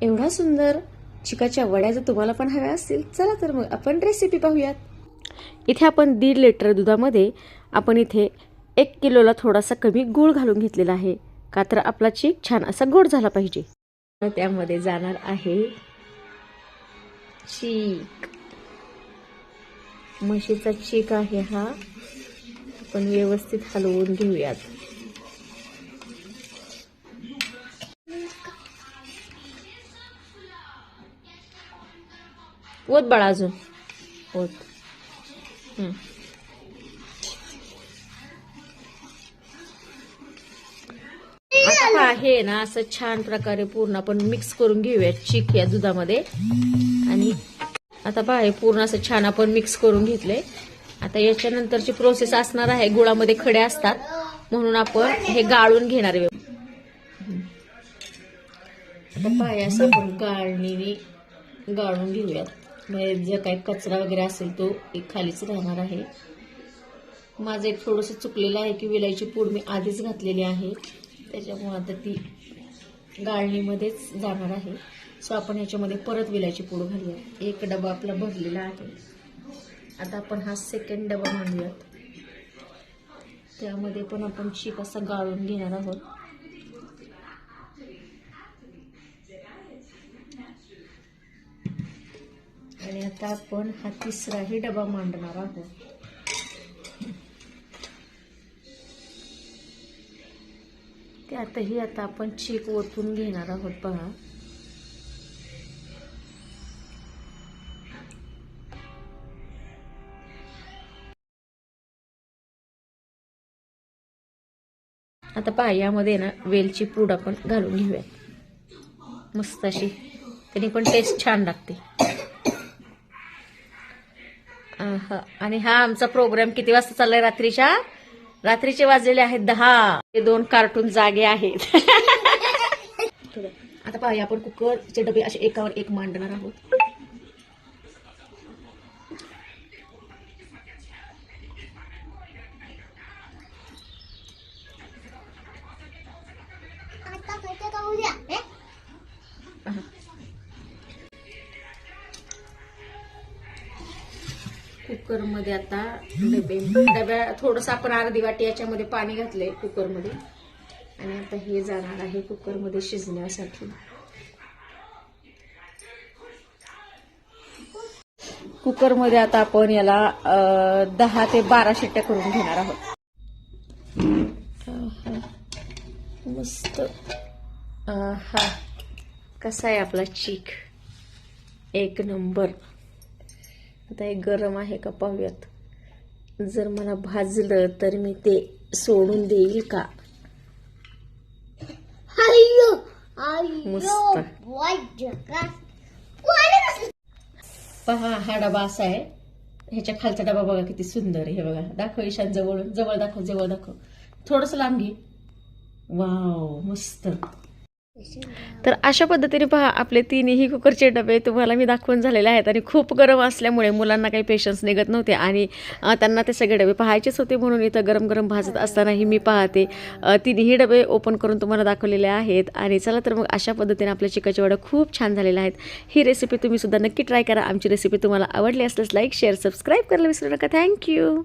एवढा सुंदर चिकाच्या वड्या जर तुम्हाला पण हव्या असतील, चला तर मग आपण रेसिपी पाहूयात. इथे आपण 1.5 लिटर दुधामध्ये आपण इथे 1 किलोला थोडासा कमी गूळ घालून घेतलेला आहे, का तर आपला चीक छान असा गोड झाला पाहिजे. त्यामध्ये जाणार आहे चीक. म्हशीचा चीक आहे हा. आपण व्यवस्थित हलवून घेऊयात. ओत बाळा अजून ओत. आता आहे ना असं छान प्रकारे पूर्ण आपण मिक्स करून घेऊया चीक या दुधामध्ये. आणि आता पहा हे पूर्ण असं छान आपण मिक्स करून घेतले. आता याच्यानंतरची प्रोसेस असणार आहे, गुळामध्ये खडे असतात म्हणून आपण हे गाळून घेणार आहे. आता पहा असं आपण गाळणीने गाळून घेऊयात. म्हणजे जे काही कचरा वगैरे असेल तो एक खालीच राहणार आहे. माझं एक थोडंसं चुकलेलं आहे की विलायची पूड मी आधीच घातलेली आहे, त्याच्यामुळे आता ती गाळणीमध्येच जाणार आहे. सो आपण ह्याच्यामध्ये परत विलायची पूड घालूया. एक डबा आपला भरलेला आहे. आता आपण हा सेकंड डबा मांडूयात. त्यामध्ये पण आपण चीक असा गाळून घेणार आहोत. आणि आता आपण हा तिसराही डबा मांडणार आहोत. त्यातही आता आपण चीक ओतून घेणार आहोत. पहा आता पहा यामध्ये ना वेलची पूड आपण घालून घेऊया मस्त अशी, त्याने पण टेस्ट छान लागते. आणि हा आमचा प्रोग्राम किती वाजता चाललाय? रात्रीचे वाजलेले आहेत 10. हे 2 कार्टून जागे आहेत. आता पहा आपण कुकरचे डबे असे एकावर एक मांडणार आहोत. कुकरमध्ये आता डब्या थोडंसं आपण अर्धी वाटी याच्यामध्ये पाणी घातलंय कुकरमध्ये. आणि आता हे जाणार आहे कुकरमध्ये शिजण्यासाठी. कुकरमध्ये आता आपण याला 10 ते 12 शिट्ट्या करून घेणार आहोत. मस्त. हा कसा आहे आपला चीक? एक नंबर. आता हे गरम आहे का पाहूयात. जर मला भाजलं तर मी ते सोडून देईल का? मस्त. पहा हा डबा असा आहे. ह्याच्या खालचा डबा बघा किती सुंदर आहे. हे बघा, दाखव ईशान जवळून. जवळ दाखव. थोडस लांब घे. वाव मस्त. तर अशा पद्धतीने पहा आपले 3ही कुकरचे डबे तुम्हाला मी दाखवून झालेले आहेत. आणि खूप गरम असल्यामुळे मुलांना काही पेशन्स निघत नव्हते आणि त्यांना ते सगळे डबे पाहायचेच होते, म्हणून इथं गरम गरम भाजत असतानाही मी पाहते 3ही डबे ओपन करून तुम्हाला दाखवलेले आहेत. आणि चला तर मग अशा पद्धतीने आपल्या चिकाच्या वड्या खूप छान झालेल्या आहेत. ही रेसिपी तुम्ही सुद्धा नक्की ट्राय करा. आमची रेसिपी तुम्हाला आवडली असल्यास लाईक शेअर सबस्क्राईब करायला विसरू नका. थँक्यू.